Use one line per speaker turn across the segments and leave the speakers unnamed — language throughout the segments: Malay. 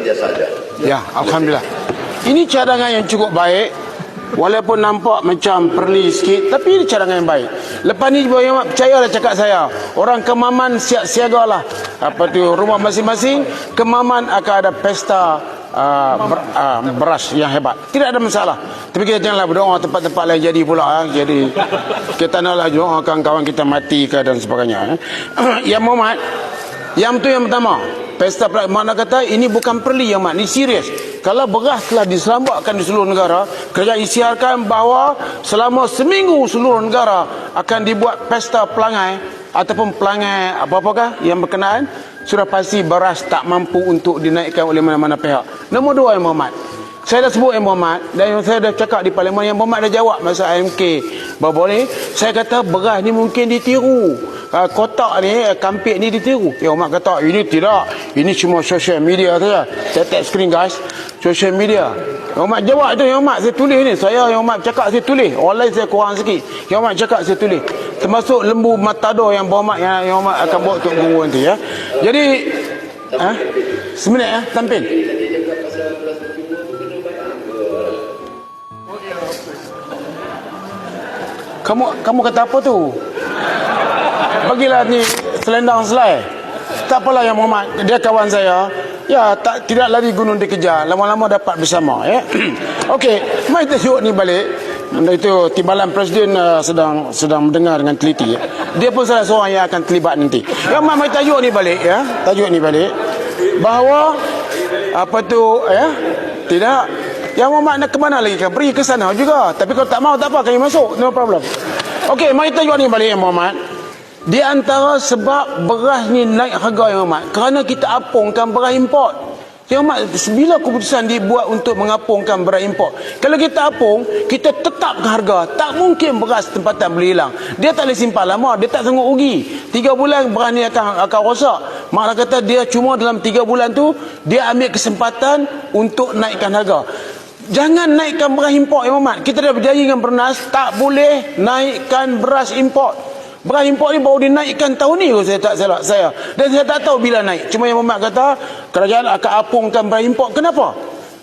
Dia saja.
Ya, Alhamdulillah. Ini cadangan yang cukup baik. Walaupun nampak macam perli sikit, tapi ini cadangan yang baik. Lepas ni yang mak percayalah cakap saya, orang Kemaman siap siagalah. Apa tu, rumah masing-masing Kemaman akan ada pesta beras yang hebat. Tidak ada masalah. Tapi kita janganlah berdoa tempat-tempat lain jadi pula. Jadi kita naklah doa kawan-kawan kita mati ke dan sebagainya. Yang Muhammad, yang tu yang pertama, pesta makna kata ini bukan perli yang mak, ini serius. Kalau beras telah diselambakkan di seluruh negara, kerajaan isytiharkan bahawa selama seminggu seluruh negara akan dibuat pesta pelangai ataupun pelangai apa-apakah yang berkenaan. Sudah pasti beras tak mampu untuk dinaikkan oleh mana-mana pihak. Nombor dua, yang Muhammad, saya dah sebut yang Muhammad, dan saya dah cakap di parlimen, yang Muhammad dah jawab masa IMK baru ni. Saya kata beras ni mungkin ditiru, kotak ni, kampik ni ditiru. Yang Muhammad kata ini tidak, ini cuma social media saja. Saya tap screen guys, social media. Yang Muhammad jawab tu, yang Muhammad saya tulis ni. Saya yang Muhammad cakap saya tulis. Online saya kurang sikit. Yang Muhammad cakap saya tulis. Termasuk lembu matador yang Muhammad yang Muhammad akan bawa untuk guru nanti ya. Jadi seminit tampil. Kamu kata apa tu? Bagilah ni selendang selai. Tak apalah yang Muhammad, dia kawan saya. Ya, tidak lari gunung dikejar, lama-lama dapat bersama ya. Okey, mari kita tengok ni balik. Itu timbalan presiden sedang mendengar dengan teliti ya. Dia pun salah seorang yang akan terlibat nanti. Ya, mari tajuk ni balik ya. Tajuk ni balik bahawa apa tu ya? Tidak. Yang Muhammad nak ke mana lagi kan? Pergi ke sana juga. Tapi kalau tak mau tak apa, kami masuk. No problem. Okey, mari tajuk ni balik yang Muhammad. Di antara sebab beras ni naik harga yang Muhammad, kerana kita apungkan beras import. Yang Muhammad, bila keputusan dibuat untuk mengapungkan beras import? Kalau kita apung, kita tetapkan harga. Tak mungkin beras tempatan boleh hilang. Dia tak boleh simpan lama, dia tak sanggup rugi. 3 bulan beras ni akan rosak. Makna kata dia cuma dalam 3 bulan tu dia ambil kesempatan untuk naikkan harga. Jangan naikkan beras import yang Muhammad. Kita dah berjanji dengan Bernas, tak boleh naikkan beras import. Beras import ni baru dinaikkan tahun ni, saya tak salah saya. Dan saya tak tahu bila naik. Cuma yang Muhammad kata kerajaan akan apungkan beras import. Kenapa?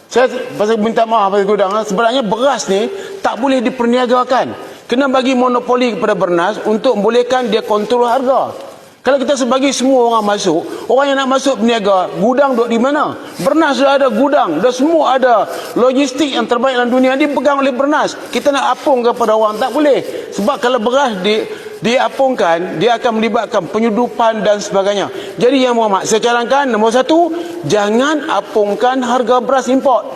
Saya pasal minta maaf pasal gudang. Sebenarnya beras ni tak boleh diperniagakan. Kena bagi monopoli kepada Bernas untuk membolehkan dia kontrol harga. Kalau kita sebagi semua orang masuk, orang yang nak masuk berniaga, gudang duduk di mana? Bernas sudah ada gudang, dah semua ada logistik yang terbaik dalam dunia dipegang oleh Bernas. Kita nak apung kepada orang tak boleh. Sebab kalau beras diapungkan, dia akan melibatkan penyudupan dan sebagainya. Jadi yang Muhammad, saya cadangkan nombor 1, jangan apungkan harga beras import.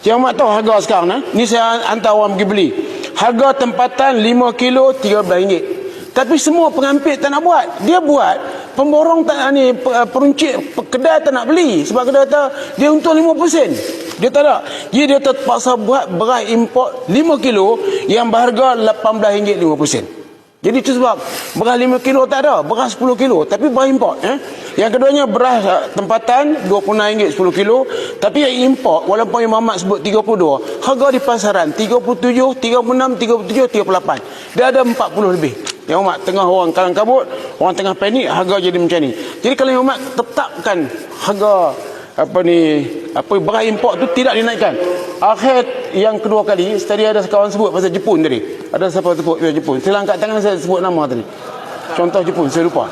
Yang Muhammad tahu harga sekarang ni saya hantar orang pergi beli. Harga tempatan 5 kilo RM13. Tapi semua pengampit tak nak buat. Dia buat, pemborong tak ni, peruncit kedai tak nak beli. Sebab kedai kata dia untung 5%. Dia tak nak. Jadi dia terpaksa buat beras import 5 kilo yang berharga RM18.50. Jadi itu sebab beras 5 kilo tak ada, beras 10 kilo tapi beras import. Yang keduanya beras tempatan RM26 10 kilo, tapi yang import walaupun yang Muhammad sebut 32, harga di pasaran 37, 36, 37, 38. Dia ada 40 lebih. Yang Muhammad tengah orang kalang kabut, orang tengah panik, harga jadi macam ni. Jadi kalau yang Muhammad tetapkan harga beras import tu tidak dinaikkan. Akhir yang kedua kali, tadi ada kawan sebut pasal Jepun tadi. Ada siapa sebut pasal Jepun? Saya angkat tangan, saya sebut nama tadi. Contoh Jepun, saya lupa.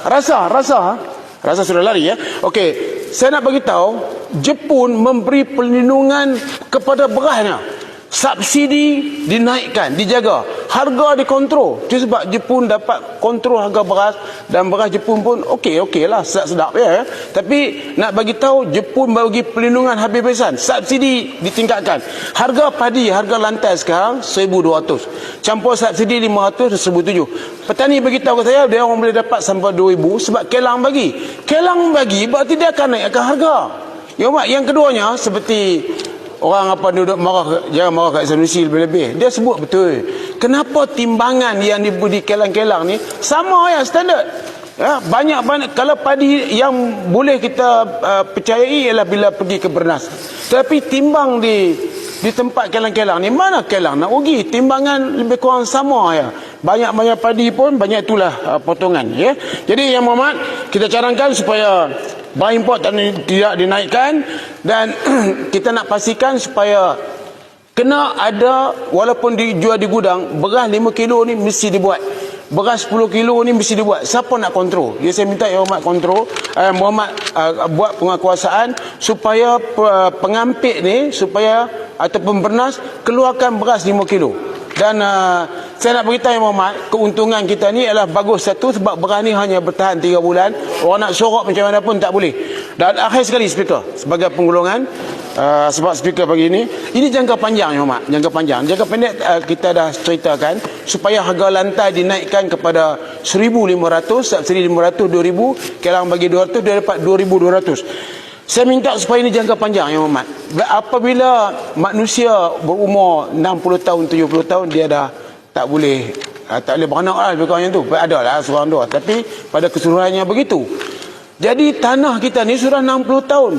Rasa sudah lari ya. Okey, saya nak bagi tahu Jepun memberi perlindungan kepada berasnya. Subsidi dinaikkan, dijaga. Harga dikontrol. Itu sebab Jepun dapat kontrol harga beras, dan beras Jepun pun okey lah, sedap ya. Tapi nak bagi tahu Jepun bagi perlindungan habis-habisan. Subsidi ditingkatkan. Harga padi, harga lantai sekarang 1,200. Campur subsidi 500, 1,700. Petani bagi tahu ke saya dia orang boleh dapat sampai 2,000 sebab Kelang bagi. Kelang bagi berarti dia akan naikkan harga. Yang keduanya seperti orang duduk marah, jangan marah kat Sanusi lebih-lebih. Dia sebut betul. Kenapa timbangan yang diberi Kelang-Kelang ni sama yang standard? Ya, banyak kalau padi yang boleh kita percayai ialah bila pergi ke Bernas. Tapi timbang di tempat Kelang-Kelang ni, mana Kelang nak rugi? Timbangan lebih kurang sama ya. Banyak padi pun banyak itulah potongan ya. Jadi yang Muhammad, kita cadangkan supaya barang import tidak dinaikkan, dan kita nak pastikan supaya kena ada, walaupun dijual di gudang, beras 5 kilo ni mesti dibuat, beras 10 kilo ni mesti dibuat. Siapa nak kontrol? Ya, saya minta Yang Hormat kontrol, Muhammad buat penguasaan supaya pengampit ni, supaya ataupun bernas keluarkan beras 5 kilo. Dan saya nak beritahu Yang Hormat, keuntungan kita ni adalah bagus. Satu, sebab beras ni hanya bertahan 3 bulan. Orang nak sorok macam mana pun tak boleh. Dan akhir sekali, speaker, sebagai penggolongan, sebab speaker pagi ini jangka panjang Yang Hormat, jangka panjang. Jangka pendek kita dah ceritakan supaya harga lantai dinaikkan kepada 1,500, subsidi 500, 2,000, kelang bagi 200, dia dapat 2,200. Saya minta supaya ini jangka panjang Yang Hormat. Apabila manusia berumur 60 tahun, 70 tahun, dia dah tak boleh beranak lah, lebih kurang macam tu. Ada lah seorang dua, tapi pada keseluruhannya begitu. Jadi tanah kita ni sudah 60 tahun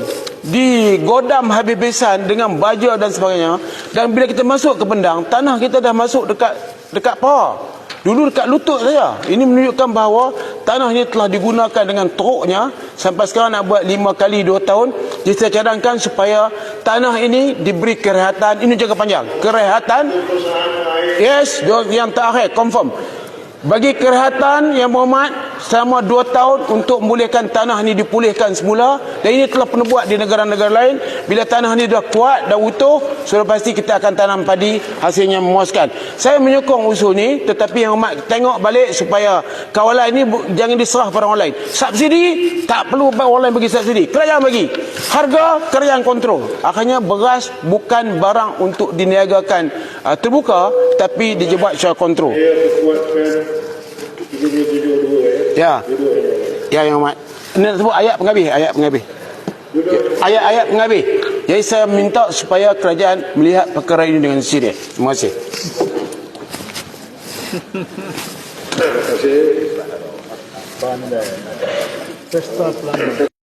digodam habis-habisan dengan baja dan sebagainya. Dan bila kita masuk ke Pendang, tanah kita dah masuk dekat paha. Dulu dekat lutut saja. Ini menunjukkan bahawa tanah ini telah digunakan dengan teruknya. Sampai sekarang nak buat 5 kali 2 tahun. Jadi saya cadangkan supaya tanah ini diberi kerehatan. Ini jangka panjang. Kerehatan. Yes, yang terakhir, confirm. Bagi kerehatan Yang Berhormat selama 2 tahun untuk membolehkan tanah ini dipulihkan semula. Dan ini telah pernah buat di negara-negara lain. Bila tanah ini dah kuat dan utuh, sudah pasti kita akan tanam padi, hasilnya memuaskan. Saya menyokong usul ni, tetapi Yang Hormat tengok balik supaya kawalan ini jangan diserah pada orang lain. Subsidi tak perlu orang lain bagi subsidi, kerajaan bagi. Harga kerajaan kontrol. Akhirnya beras bukan barang untuk diniagakan terbuka, tapi dijebat secara kontrol. Ya. Ya Yang Hormat. Ini nak sebut ayat penghabis, ayat penghabis. Jadi saya minta supaya kerajaan melihat perkara ini dengan serius. Terima kasih.
Terima kasih. Pandai. Pesta Pelangi.